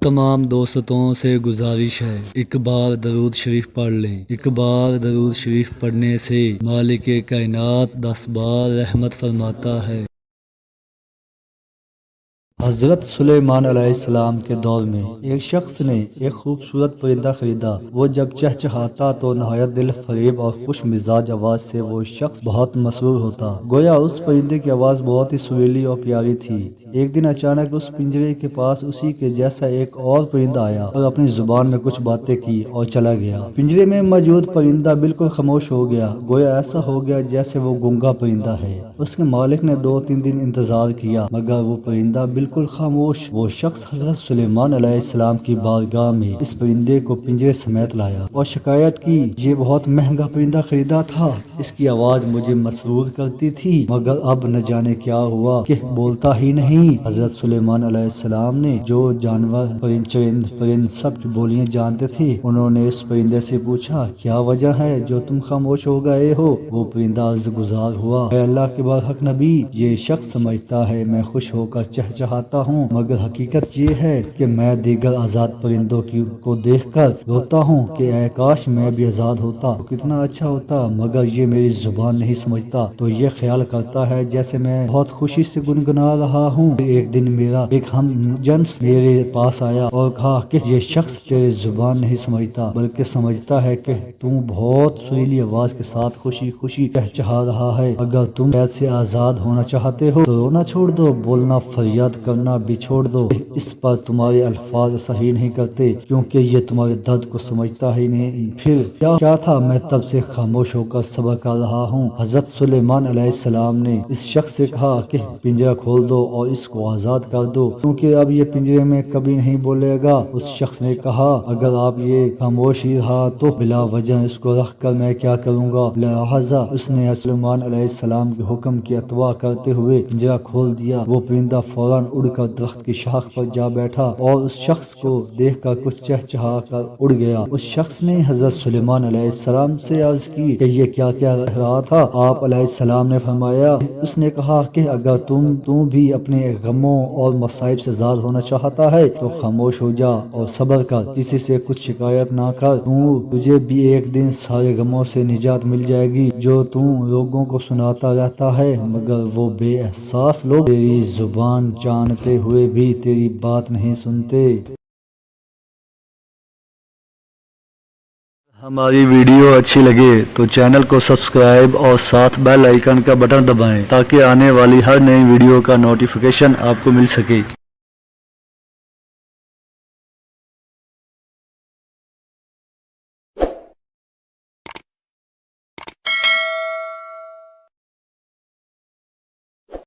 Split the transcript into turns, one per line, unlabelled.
تمام دوستوں سے گزارش ہے، ایک بار درود شریف پڑھ لیں۔ ایک بار درود شریف پڑھنے سے مالک کائنات 10 بار رحمت فرماتا ہے۔ حضرت سلیمان علیہ السلام کے دور میں ایک شخص نے ایک خوبصورت پرندہ خریدا۔ وہ جب چہچہاتا تو نہایت دل فریب اور خوش مزاج آواز سے وہ شخص بہت مسرور ہوتا، گویا اس پرندے کی آواز بہت ہی سریلی اور پیاری تھی۔ ایک دن اچانک اس پنجرے کے پاس اسی کے جیسا ایک اور پرندہ آیا اور اپنی زبان میں کچھ باتیں کی اور چلا گیا۔ پنجرے میں موجود پرندہ بالکل خاموش ہو گیا، گویا ایسا ہو گیا جیسے وہ گونگا پرندہ ہے۔ اس کے مالک نے 2-3 دن انتظار کیا مگر وہ پرندہ بالکل خاموش۔ وہ شخص حضرت سلیمان علیہ السلام کی بارگاہ میں اس پرندے کو پنجرے سمیت لایا اور شکایت کی، یہ بہت مہنگا پرندہ خریدا تھا، اس کی آواز مجھے مسرور کرتی تھی مگر اب نہ جانے کیا ہوا کہ بولتا ہی نہیں۔ حضرت سلیمان علیہ السلام نے جو جانور پرند سب کی بولیاں جانتے تھے، انہوں نے اس پرندے سے پوچھا، کیا وجہ ہے جو تم خاموش ہو گئے ہو؟ وہ پرندہ عرض گزار ہوا، اے اللہ کے برحق نبی، یہ شخص سمجھتا ہے میں خوش ہو کر چہچہاتا ہوں مگر حقیقت یہ ہے کہ میں دیگر آزاد پرندوں کو دیکھ کر روتا ہوں کہ اے کاش میں بھی آزاد ہوتا تو کتنا اچھا ہوتا، مگر یہ میری زبان نہیں سمجھتا تو یہ خیال کرتا ہے جیسے میں بہت خوشی سے گنگنا رہا ہوں۔ ایک دن میرا ایک ہم جنس میرے پاس آیا اور کہا کہ یہ شخص تیری زبان نہیں سمجھتا بلکہ سمجھتا ہے کہ تم بہت سریلی آواز کے ساتھ خوشی خوشی چہچہا رہا ہے۔ اگر تم قید سے آزاد ہونا چاہتے ہو تو رونا چھوڑ دو، بولنا فریاد کرنا بھی چھوڑ دو، اس پر تمہارے الفاظ صحیح نہیں کرتے کیونکہ یہ تمہارے درد کو سمجھتا ہی نہیں۔ پھر کیا تھا، میں تب سے خاموش ہو کر صبر کر رہا ہوں۔ حضرت سلیمان علیہ السلام نے اس شخص سے کہا کہ پنجرہ کھول دو اور اس کو آزاد کر دو کیونکہ اب یہ پنجرے میں کبھی نہیں بولے گا۔ اس شخص نے کہا، اگر آپ یہ خاموش ہی رہا تو بلا وجہ اس کو رکھ کر میں کیا کروں گا؟ لہٰذا اس نے سلیمان علیہ السلام کے حکم کی اتباع کرتے ہوئے پنجرہ کھول دیا۔ وہ پرندہ فوراً اڑ کر درخت کی شاخ پر جا بیٹھا اور اس شخص کو دیکھ کر کچھ چہچہا کر اڑ گیا۔ اس شخص نے حضرت سلیمان علیہ السلام سے عرض کی کہ یہ کیا کہہ رہا تھا؟ آپ علیہ السلام نے فرمایا، اس نے کہا کہ اگر تو بھی اپنے غموں اور مصائب سے آزاد ہونا چاہتا ہے تو خاموش ہو جا اور صبر کر، کسی سے کچھ شکایت نہ کر، تجھے بھی ایک دن سارے غموں سے نجات مل جائے گی جو لوگوں کو سناتا رہتا ہے مگر وہ بے احساس لوگ تیری زبان جانتے ہوئے بھی تیری بات نہیں سنتے۔ ہماری ویڈیو اچھی لگے تو چینل کو سبسکرائب اور ساتھ بیل آئیکن کا بٹن دبائیں تاکہ آنے والی ہر نئی ویڈیو کا نوٹیفیکیشن آپ کو مل سکے۔